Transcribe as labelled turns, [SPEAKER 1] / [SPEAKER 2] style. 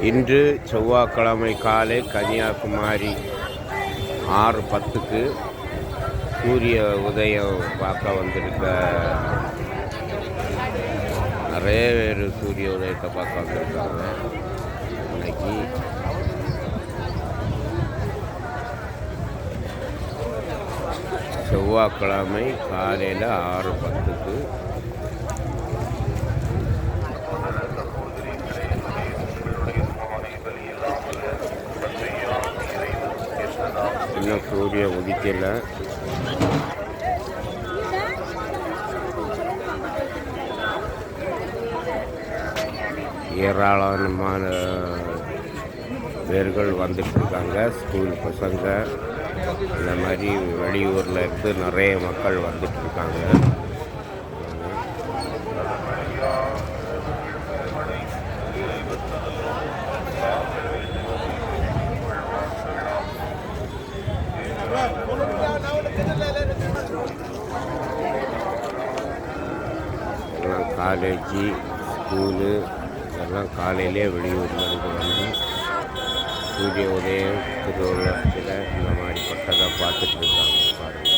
[SPEAKER 1] இன்று செவ்வாய்க்கிழமை காலை கன்னியாகுமரி 6:10க்கு சூரிய உதயம் பார்க்க வந்திருக்க நிறைய பேர் சூரிய உதயத்தை பார்க்க வந்திருக்காங்க. இன்னைக்கு செவ்வாய்க்கிழமை காலையில் 6:10க்கு இன்னும் சூரியன் உதிக்கலை. ஏராளமான பேர்கள் வந்துட்டுருக்காங்க. ஸ்கூல் பசங்க, இந்த மாதிரி வெளியூரில் இருந்து நிறைய மக்கள் வந்துட்டுருக்காங்க. எல்லாம் காலேஜு, ஸ்கூலு எல்லாம் காலையிலே வெளியூர்லேருந்து வந்து சூரிய உதயம் திருவள்ளத்தில் இந்த மாதிரி பட்டதை பார்த்துட்டு இருக்காங்க. பாருங்கள்.